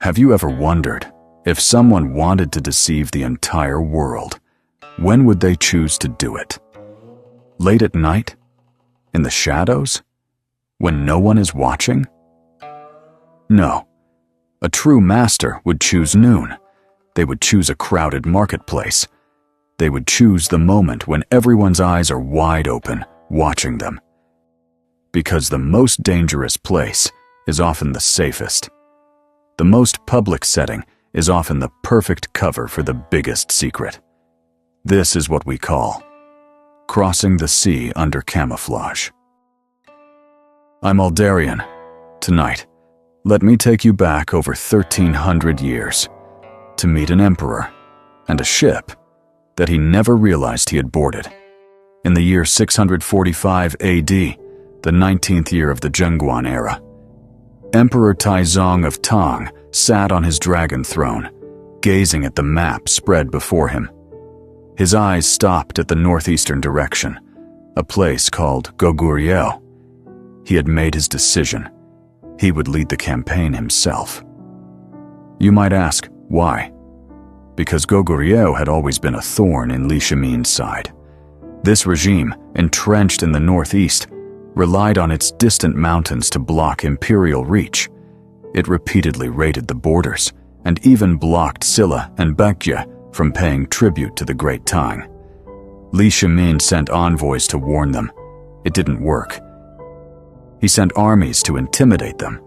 Have you ever wondered, if someone wanted to deceive the entire world, when would they choose to do it? Late at night? In the shadows? When no one is watching? No. A true master would choose noon. They would choose a crowded marketplace. They would choose the moment when everyone's eyes are wide open, watching them. Because the most dangerous place is often the safest. The most public setting is often the perfect cover for the biggest secret. This is what we call crossing the sea under camouflage. I'm Aldarian. Tonight, let me take you back over 1,300 years to meet an emperor and a ship that he never realized he had boarded. In the year 645 AD, the 19th year of the Zhenguan era, Emperor Taizong of Tang sat on his dragon throne, gazing at the map spread before him. His eyes stopped at the northeastern direction, a place called Goguryeo. He had made his decision. He would lead the campaign himself. You might ask, why? Because Goguryeo had always been a thorn in Li Shimin's side. This regime, entrenched in the northeast, relied on its distant mountains to block imperial reach. It repeatedly raided the borders, and even blocked Silla and Baekje from paying tribute to the Great Tang. Li Shimin sent envoys to warn them. It didn't work. He sent armies to intimidate them.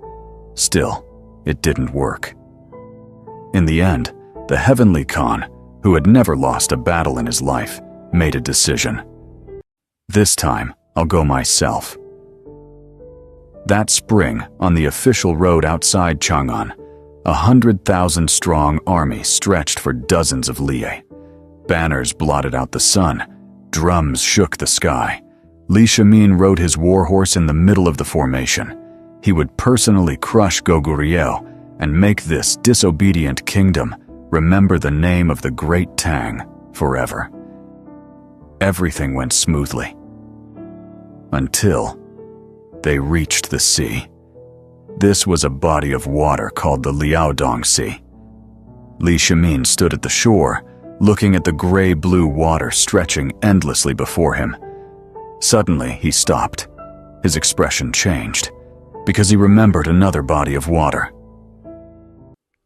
Still, it didn't work. In the end, the Heavenly Khan, who had never lost a battle in his life, made a decision. This time, I'll go myself. That spring, on the official road outside Chang'an, 100,000-strong army stretched for dozens of liye. Banners blotted out the sun. Drums shook the sky. Li Shimin rode his warhorse in the middle of the formation. He would personally crush Goguryeo and make this disobedient kingdom remember the name of the Great Tang forever. Everything went smoothly. Until they reached the sea. This was a body of water called the Liaodong Sea. Li Shimin stood at the shore, looking at the gray-blue water stretching endlessly before him. Suddenly, he stopped. His expression changed, because he remembered another body of water.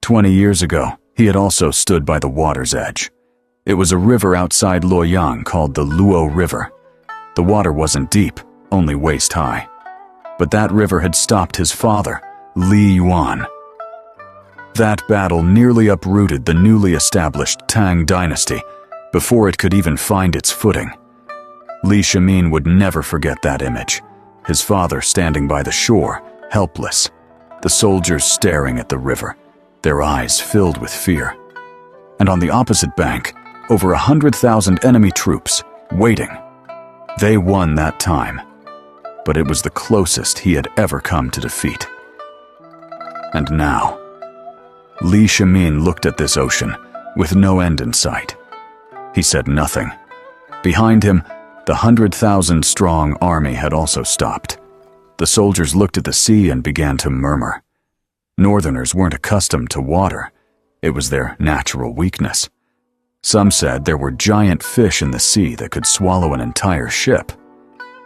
20 years ago, he had also stood by the water's edge. It was a river outside Luoyang called the Luo River. The water wasn't deep, only waist-high. But that river had stopped his father, Li Yuan. That battle nearly uprooted the newly established Tang dynasty before it could even find its footing. Li Shimin would never forget that image, his father standing by the shore, helpless, the soldiers staring at the river, their eyes filled with fear. And on the opposite bank, over 100,000 enemy troops, waiting. They won that time, but it was the closest he had ever come to defeat. And now, Li Shimin looked at this ocean with no end in sight. He said nothing. Behind him, the 100,000-strong army had also stopped. The soldiers looked at the sea and began to murmur. Northerners weren't accustomed to water. It was their natural weakness. Some said there were giant fish in the sea that could swallow an entire ship.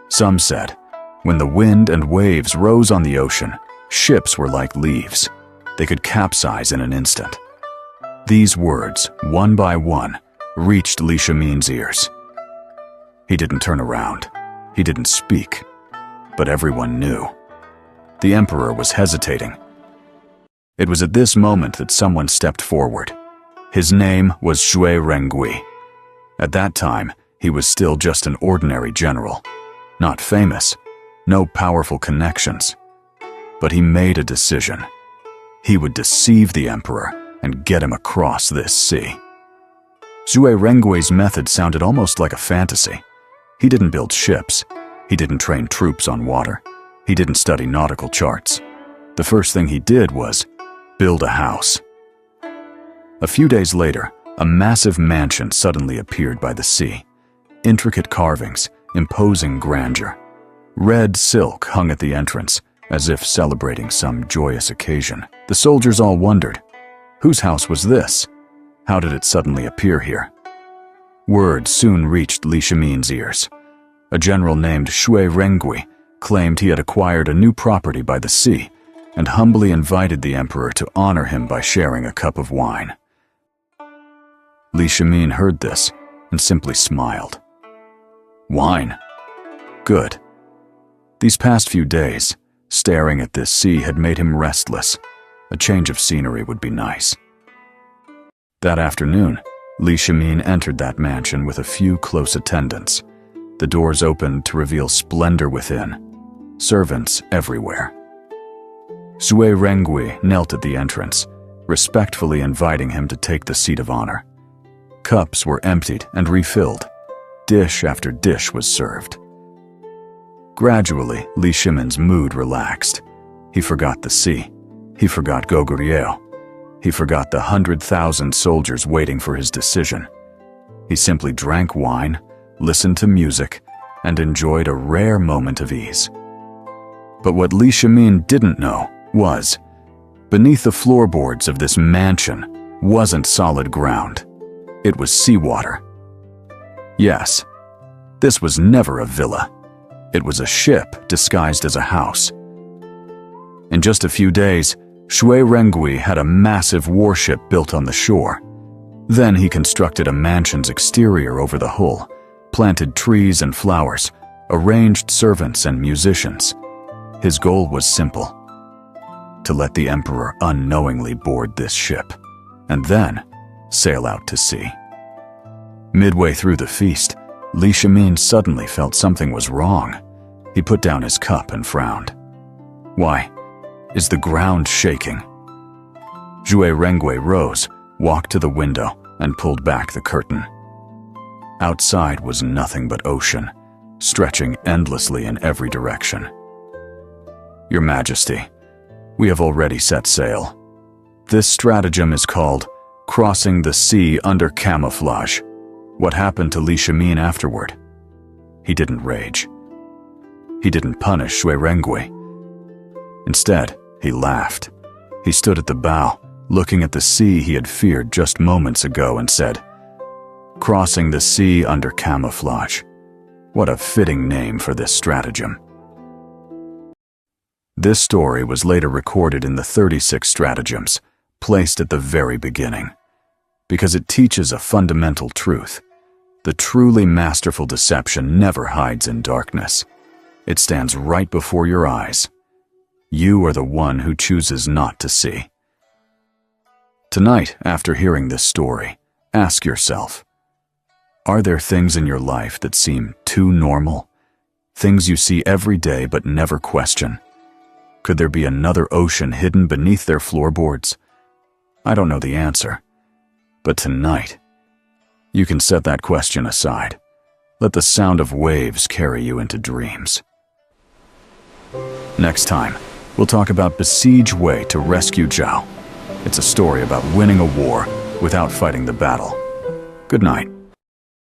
Some said, when the wind and waves rose on the ocean, ships were like leaves. They could capsize in an instant. These words, one by one, reached Li Shimin's ears. He didn't turn around. He didn't speak. But everyone knew. The emperor was hesitating. It was at this moment that someone stepped forward. His name was Xue Rengui. At that time, he was still just an ordinary general. Not famous. No powerful connections. But he made a decision. He would deceive the emperor and get him across this sea. Xue Rengui's method sounded almost like a fantasy. He didn't build ships. He didn't train troops on water. He didn't study nautical charts. The first thing he did was build a house. A few days later, a massive mansion suddenly appeared by the sea. Intricate carvings, imposing grandeur. Red silk hung at the entrance, as if celebrating some joyous occasion. The soldiers all wondered, Whose house was this? How did it suddenly appear here? Word soon reached Li Shimin's ears. A general named Xue Rengui claimed he had acquired a new property by the sea and humbly invited the emperor to honor him by sharing a cup of wine. Li Shimin heard this and simply smiled. Wine? Good. These past few days, staring at this sea had made him restless. A change of scenery would be nice. That afternoon, Li Shimin entered that mansion with a few close attendants. The doors opened to reveal splendor within, servants everywhere. Xue Rengui knelt at the entrance, respectfully inviting him to take the seat of honor. Cups were emptied and refilled. Dish after dish was served. Gradually, Li Shimin's mood relaxed. He forgot the sea. He forgot Goguryeo. He forgot the 100,000 soldiers waiting for his decision. He simply drank wine, listened to music, and enjoyed a rare moment of ease. But what Li Shimin didn't know was, beneath the floorboards of this mansion wasn't solid ground. It was seawater. Yes, this was never a villa. It was a ship disguised as a house. In just a few days, Xue Rengui had a massive warship built on the shore. Then he constructed a mansion's exterior over the hull, planted trees and flowers, arranged servants and musicians. His goal was simple: to let the emperor unknowingly board this ship, and then sail out to sea. Midway through the feast, Li Shimin suddenly felt something was wrong. He put down his cup and frowned. Why? Is the ground shaking? Xue Rengui rose, walked to the window, and pulled back the curtain. Outside was nothing but ocean, stretching endlessly in every direction. Your Majesty, we have already set sail. This stratagem is called Crossing the Sea Under Camouflage. What happened to Li Shimin afterward? He didn't rage. He didn't punish Xue Rengui. Instead, he laughed. He stood at the bow, looking at the sea he had feared just moments ago, and said, "Crossing the sea under camouflage. What a fitting name for this stratagem." This story was later recorded in the 36 stratagems, placed at the very beginning, because it teaches a fundamental truth. The truly masterful deception never hides in darkness. It stands right before your eyes. You are the one who chooses not to see. Tonight, after hearing this story, ask yourself, are there things in your life that seem too normal? Things you see every day but never question? Could there be another ocean hidden beneath their floorboards? I don't know the answer. But tonight, you can set that question aside. Let the sound of waves carry you into dreams. Next time, we'll talk about Besiege way to rescue Zhao. It's a story about winning a war without fighting the battle. Good night.